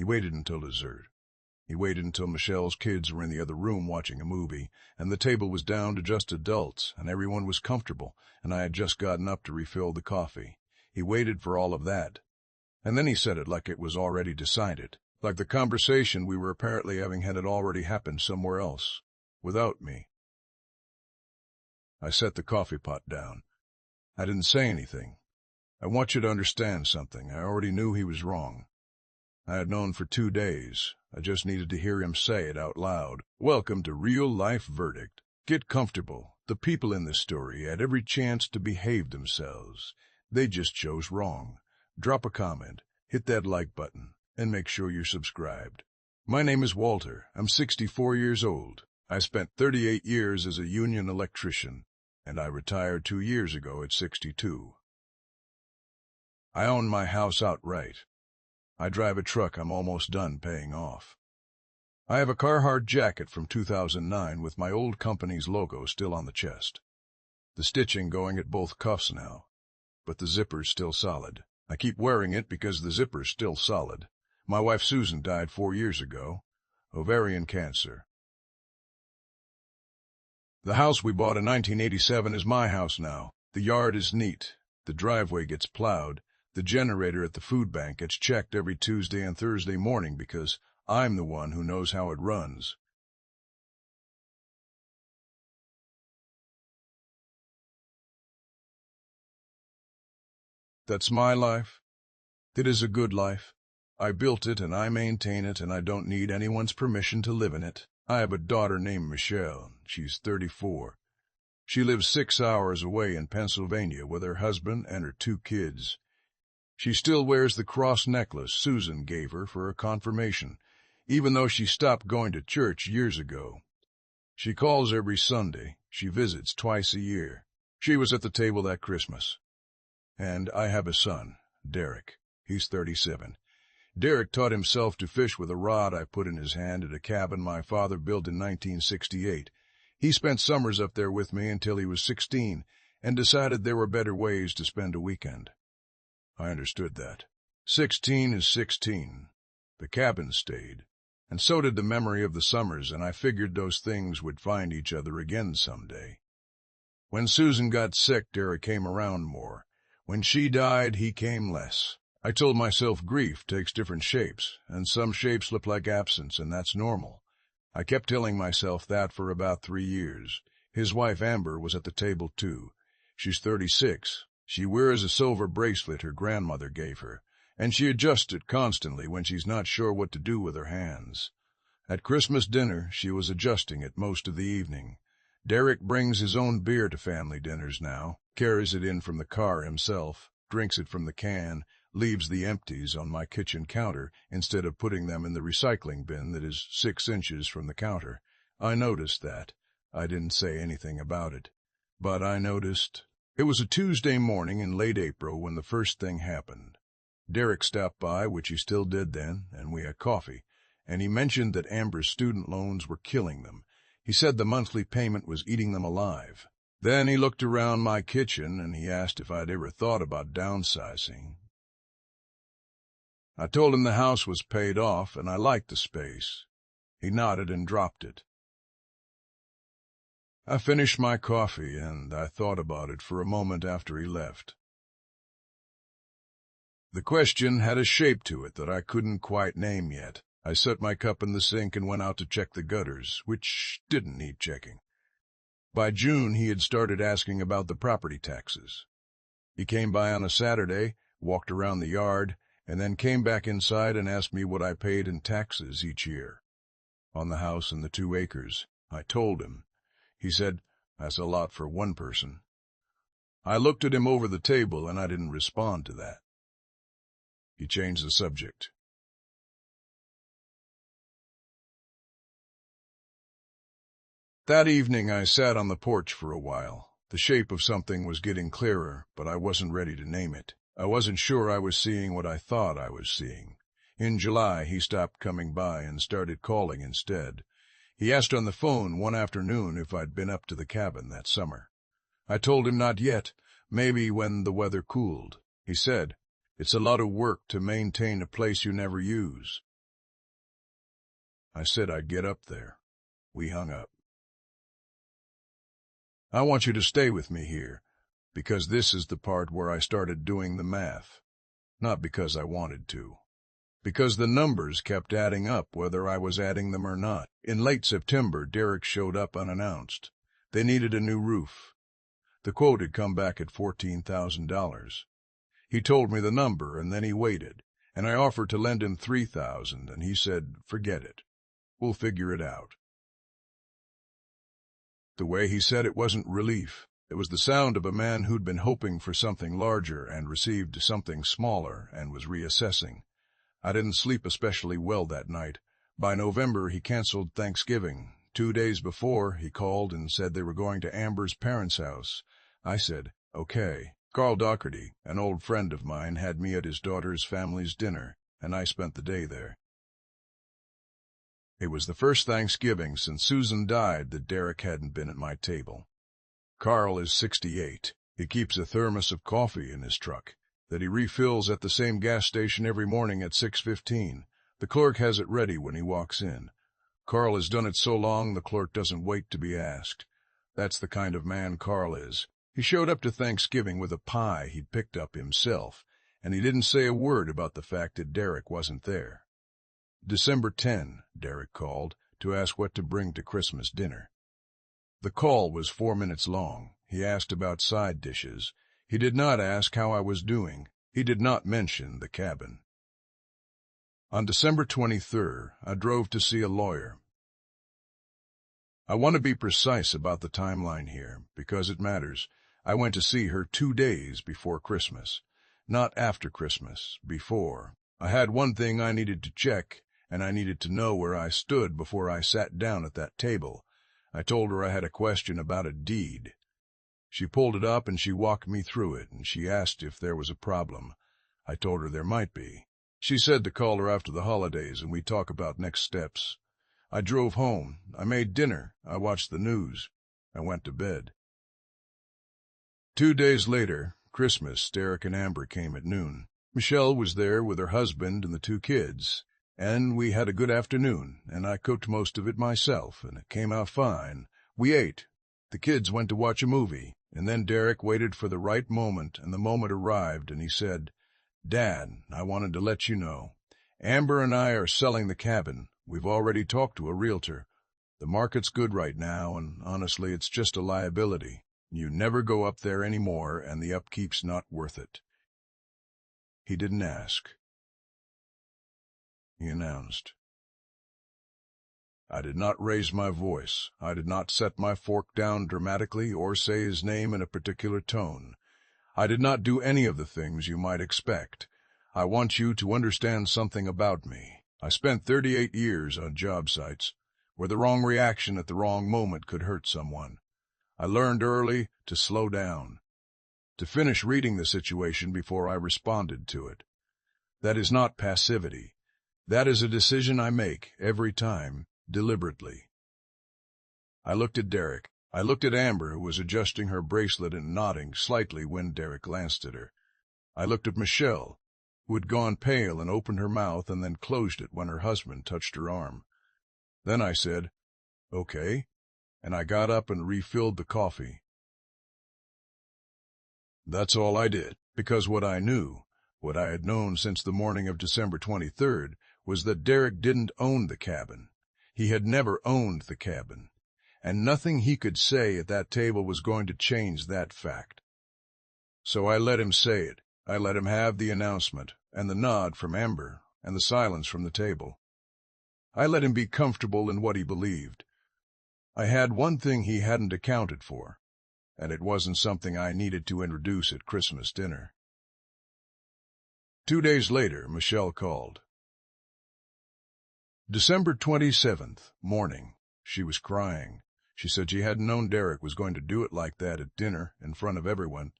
He waited until dessert. He waited until Michelle's kids were in the other room watching a movie, and the table was down to just adults, and everyone was comfortable, and I had just gotten up to refill the coffee. He waited for all of that. And then he said it like it was already decided, like the conversation we were apparently having had already happened somewhere else, without me. I set the coffee pot down. I didn't say anything. I want you to understand something. I already knew he was wrong. I had known for 2 days. I just needed to hear him say it out loud. Welcome to real-life verdict. Get comfortable. The people in this story had every chance to behave themselves. They just chose wrong. Drop a comment, hit that like button, and make sure you're subscribed. My name is Walter. I'm 64 years old. I spent 38 years as a union electrician, and I retired 2 years ago at 62. I own my house outright. I drive a truck I'm almost done paying off. I have a Carhartt jacket from 2009 with my old company's logo still on the chest. The stitching going at both cuffs now, but the zipper's still solid. I keep wearing it because the zipper's still solid. My wife Susan died 4 years ago. Ovarian cancer. The house we bought in 1987 is my house now. The yard is neat. The driveway gets plowed. The generator at the food bank gets checked every Tuesday and Thursday morning because I'm the one who knows how it runs. That's my life. It is a good life. I built it and I maintain it, and I don't need anyone's permission to live in it. I have a daughter named Michelle. She's 34. She lives 6 hours away in Pennsylvania with her husband and her 2 kids. She still wears the cross necklace Susan gave her for her confirmation, even though she stopped going to church years ago. She calls every Sunday. She visits twice a year. She was at the table that Christmas. And I have a son, Derek. He's 37. Derek taught himself to fish with a rod I put in his hand at a cabin my father built in 1968. He spent summers up there with me until he was 16 and decided there were better ways to spend a weekend. I understood that. 16 is 16. The cabin stayed, and so did the memory of the summers, and I figured those things would find each other again someday. When Susan got sick, Derek came around more. When she died, he came less. I told myself grief takes different shapes, and some shapes look like absence, and that's normal. I kept telling myself that for about 3 years. His wife Amber was at the table too. She's 36. She wears a silver bracelet her grandmother gave her, and she adjusts it constantly when she's not sure what to do with her hands. At Christmas dinner, she was adjusting it most of the evening. Derek brings his own beer to family dinners now, carries it in from the car himself, drinks it from the can, leaves the empties on my kitchen counter instead of putting them in the recycling bin that is 6 inches from the counter. I noticed that. I didn't say anything about it. But I noticed. It was a Tuesday morning in late April when the first thing happened. Derek stopped by, which he still did then, and we had coffee, and he mentioned that Amber's student loans were killing them. He said the monthly payment was eating them alive. Then he looked around my kitchen and he asked if I'd ever thought about downsizing. I told him the house was paid off and I liked the space. He nodded and dropped it. I finished my coffee, and I thought about it for a moment after he left. The question had a shape to it that I couldn't quite name yet. I set my cup in the sink and went out to check the gutters, which didn't need checking. By June, he had started asking about the property taxes. He came by on a Saturday, walked around the yard, and then came back inside and asked me what I paid in taxes each year. On the house and the 2 acres. I told him. He said, "That's a lot for one person." I looked at him over the table, and I didn't respond to that. He changed the subject. That evening I sat on the porch for a while. The shape of something was getting clearer, but I wasn't ready to name it. I wasn't sure I was seeing what I thought I was seeing. In July, he stopped coming by and started calling instead. He asked on the phone one afternoon if I'd been up to the cabin that summer. I told him not yet, maybe when the weather cooled. He said, "It's a lot of work to maintain a place you never use." I said I'd get up there. We hung up. I want you to stay with me here, because this is the part where I started doing the math. Not because I wanted to. Because the numbers kept adding up whether I was adding them or not. In late September, Derek showed up unannounced. They needed a new roof. The quote had come back at $14,000. He told me the number, and then he waited, and I offered to lend him $3,000, and he said, "Forget it. We'll figure it out." The way he said it wasn't relief. It was the sound of a man who'd been hoping for something larger and received something smaller and was reassessing. I didn't sleep especially well that night. By November, he canceled Thanksgiving. 2 days before, he called and said they were going to Amber's parents' house. I said, "Okay." Carl Doherty, an old friend of mine, had me at his daughter's family's dinner, and I spent the day there. It was the first Thanksgiving since Susan died that Derek hadn't been at my table. Carl is 68. He keeps a thermos of coffee in his truck that he refills at the same gas station every morning at 6:15. The clerk has it ready when he walks in. Carl has done it so long the clerk doesn't wait to be asked. That's the kind of man Carl is. He showed up to Thanksgiving with a pie he'd picked up himself, and he didn't say a word about the fact that Derek wasn't there. December 10, Derek called to ask what to bring to Christmas dinner. The call was 4 minutes long. He asked about side dishes. He did not ask how I was doing. He did not mention the cabin. On December 23rd, I drove to see a lawyer. I want to be precise about the timeline here, because it matters. I went to see her 2 days before Christmas. Not after Christmas, before. I had one thing I needed to check, and I needed to know where I stood before I sat down at that table. I told her I had a question about a deed. She pulled it up and she walked me through it, and she asked if there was a problem. I told her there might be. She said to call her after the holidays and we'd talk about next steps. I drove home. I made dinner. I watched the news. I went to bed. 2 days later, Christmas, Derek and Amber came at noon. Michelle was there with her husband and the 2 kids, and we had a good afternoon, and I cooked most of it myself, and it came out fine. We ate. The kids went to watch a movie, and then Derek waited for the right moment, and the moment arrived, and he said, "Dad, I wanted to let you know. Amber and I are selling the cabin. We've already talked to a realtor. The market's good right now, and honestly, it's just a liability. You never go up there anymore, and the upkeep's not worth it." He didn't ask. He announced. I did not raise my voice. I did not set my fork down dramatically or say his name in a particular tone. I did not do any of the things you might expect. I want you to understand something about me. I spent 38 years on job sites where the wrong reaction at the wrong moment could hurt someone. I learned early to slow down, to finish reading the situation before I responded to it. That is not passivity. That is a decision I make every time, deliberately. I looked at Derek. I looked at Amber, who was adjusting her bracelet and nodding slightly when Derek glanced at her. I looked at Michelle, who had gone pale and opened her mouth and then closed it when her husband touched her arm. Then I said, "Okay," and I got up and refilled the coffee. That's all I did, because what I knew, what I had known since the morning of December 23rd, was that Derek didn't own the cabin. He had never owned the cabin, and nothing he could say at that table was going to change that fact. So I let him say it. I let him have the announcement, and the nod from Amber, and the silence from the table. I let him be comfortable in what he believed. I had one thing he hadn't accounted for, and it wasn't something I needed to introduce at Christmas dinner. 2 days later, Michelle called. December 27th, morning. She was crying. She said she hadn't known Derek was going to do it like that at dinner, in front of everyone.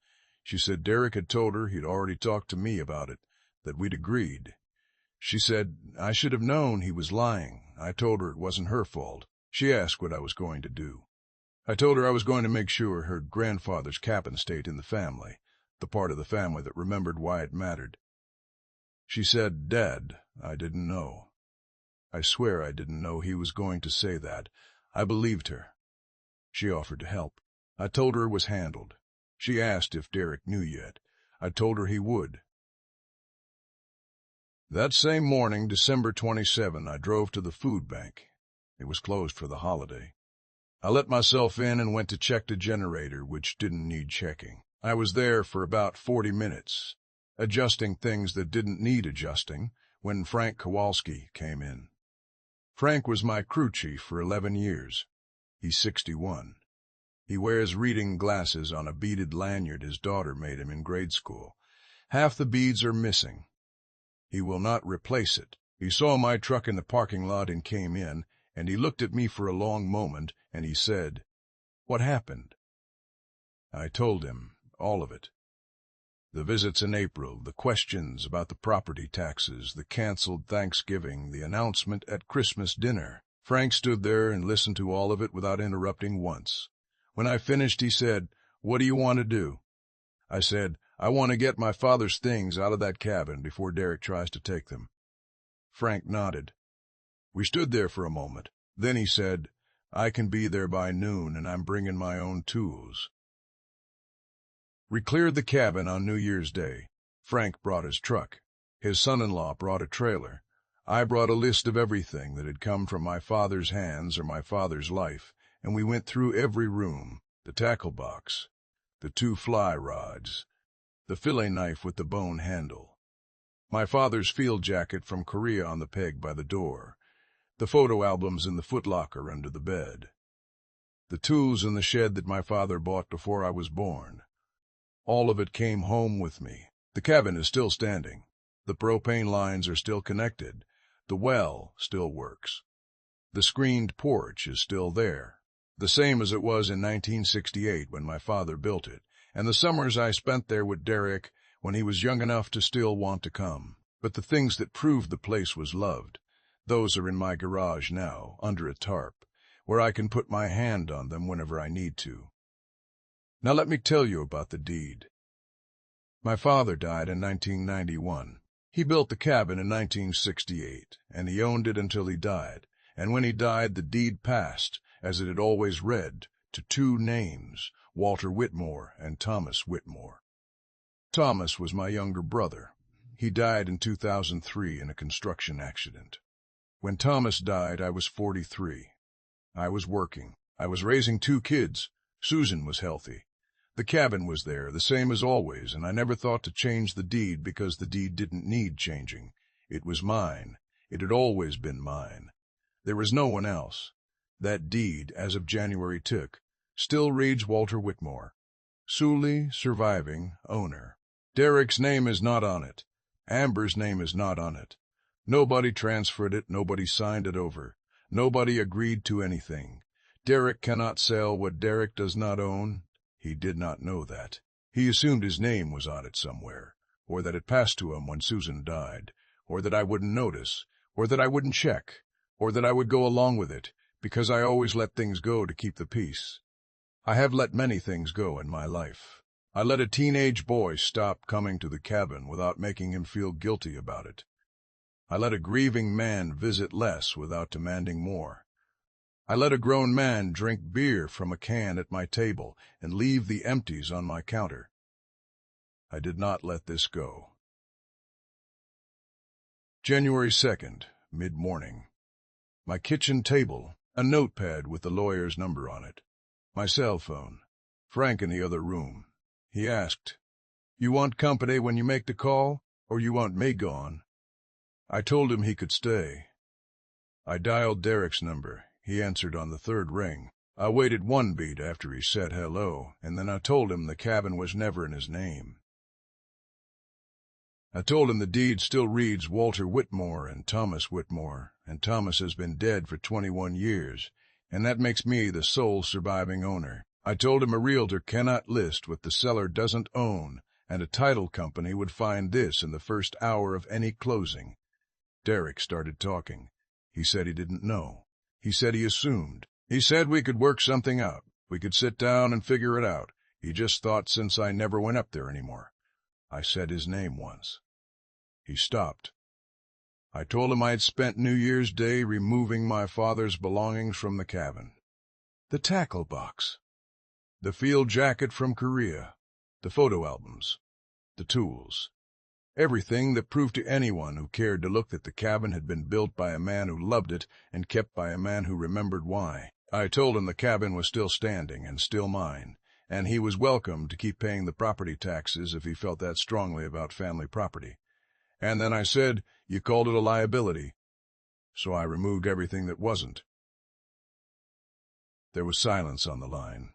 She said Derek had told her he'd already talked to me about it, that we'd agreed. She said I should have known he was lying. I told her it wasn't her fault. She asked what I was going to do. I told her I was going to make sure her grandfather's cabin stayed in the family, the part of the family that remembered why it mattered. She said, "Dad, I didn't know." I swear I didn't know he was going to say that. I believed her. She offered to help. I told her it was handled. She asked if Derek knew yet. I told her he would. That same morning, December 27, I drove to the food bank. It was closed for the holiday. I let myself in and went to check the generator, which didn't need checking. I was there for about 40 minutes, adjusting things that didn't need adjusting, when Frank Kowalski came in. Frank was my crew chief for 11 years. He's 61. He wears reading glasses on a beaded lanyard his daughter made him in grade school. Half the beads are missing. He will not replace it. He saw my truck in the parking lot and came in, and he looked at me for a long moment, and he said, "What happened?" I told him all of it. The visits in April, the questions about the property taxes, the canceled Thanksgiving, the announcement at Christmas dinner. Frank stood there and listened to all of it without interrupting once. When I finished, he said, "What do you want to do?" I said, "I want to get my father's things out of that cabin before Derek tries to take them." Frank nodded. We stood there for a moment. Then he said, "I can be there by noon, and I'm bringing my own tools." We cleared the cabin on New Year's Day. Frank brought his truck. His son-in-law brought a trailer. I brought a list of everything that had come from my father's hands or my father's life, and we went through every room, the tackle box, the 2 fly rods, the fillet knife with the bone handle, my father's field jacket from Korea on the peg by the door, the photo albums in the footlocker under the bed, the tools in the shed that my father bought before I was born. All of it came home with me. The cabin is still standing. The propane lines are still connected. The well still works. The screened porch is still there, the same as it was in 1968 when my father built it, and the summers I spent there with Derek when he was young enough to still want to come. But the things that proved the place was loved, those are in my garage now, under a tarp, where I can put my hand on them whenever I need to. Now let me tell you about the deed. My father died in 1991. He built the cabin in 1968, and he owned it until he died. And when he died, the deed passed, as it had always read, to 2 names, Walter Whitmore and Thomas Whitmore. Thomas was my younger brother. He died in 2003 in a construction accident. When Thomas died, I was 43. I was working. I was raising 2 kids. Susan was healthy. The cabin was there, the same as always, and I never thought to change the deed because the deed didn't need changing. It was mine. It had always been mine. There was no one else. That deed, as of January tick, still reads Walter Whitmore. Solely surviving owner. Derek's name is not on it. Amber's name is not on it. Nobody transferred it, nobody signed it over. Nobody agreed to anything. Derek cannot sell what Derek does not own. He did not know that. He assumed his name was on it somewhere, or that it passed to him when Susan died, or that I wouldn't notice, or that I wouldn't check, or that I would go along with it, because I always let things go to keep the peace. I have let many things go in my life. I let a teenage boy stop coming to the cabin without making him feel guilty about it. I let a grieving man visit less without demanding more. I let a grown man drink beer from a can at my table and leave the empties on my counter. I did not let this go. January 2nd, mid-morning. My kitchen table, a notepad with the lawyer's number on it. My cell phone. Frank in the other room. He asked, "You want company when you make the call, or you want me gone?" I told him he could stay. I dialed Derek's number. He answered on the 3rd ring. I waited 1 beat after he said hello, and then I told him the cabin was never in his name. I told him the deed still reads Walter Whitmore and Thomas Whitmore, and Thomas has been dead for 21 years, and that makes me the sole surviving owner. I told him a realtor cannot list what the seller doesn't own, and a title company would find this in the first hour of any closing. Derek started talking. He said he didn't know. He said he assumed. He said we could work something out. We could sit down and figure it out. He just thought since I never went up there anymore. I said his name once. He stopped. I told him I had spent New Year's Day removing my father's belongings from the cabin. The tackle box, the field jacket from Korea, the photo albums, the tools. Everything that proved to anyone who cared to look that the cabin had been built by a man who loved it and kept by a man who remembered why. I told him the cabin was still standing and still mine, and he was welcome to keep paying the property taxes if he felt that strongly about family property. And then I said, "You called it a liability." So I removed everything that wasn't. There was silence on the line.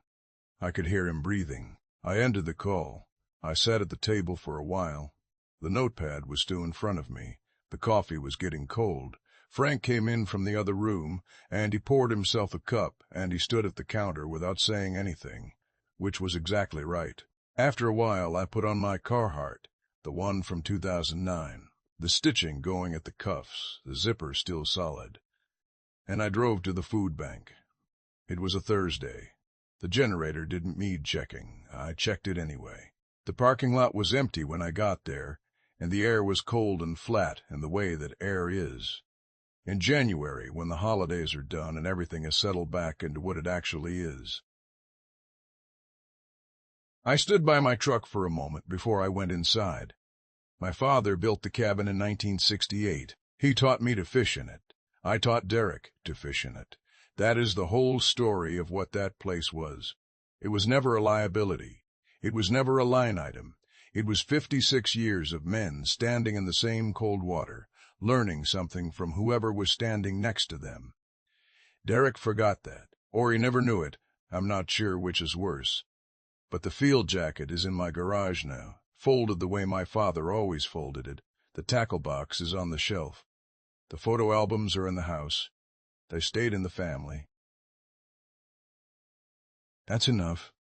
I could hear him breathing. I ended the call. I sat at the table for a while. The notepad was still in front of me. The coffee was getting cold. Frank came in from the other room, and he poured himself a cup, and he stood at the counter without saying anything, which was exactly right. After a while, I put on my Carhartt, the one from 2009, the stitching going at the cuffs, the zipper still solid, and I drove to the food bank. It was a Thursday. The generator didn't need checking. I checked it anyway. The parking lot was empty when I got there, and the air was cold and flat in the way that air is. In January, when the holidays are done and everything is settled back into what it actually is. I stood by my truck for a moment before I went inside. My father built the cabin in 1968. He taught me to fish in it. I taught Derek to fish in it. That is the whole story of what that place was. It was never a liability. It was never a line item. It was 56 years of men standing in the same cold water, learning something from whoever was standing next to them. Derek forgot that, or he never knew it. I'm not sure which is worse. But the field jacket is in my garage now, folded the way my father always folded it. The tackle box is on the shelf. The photo albums are in the house. They stayed in the family. That's enough.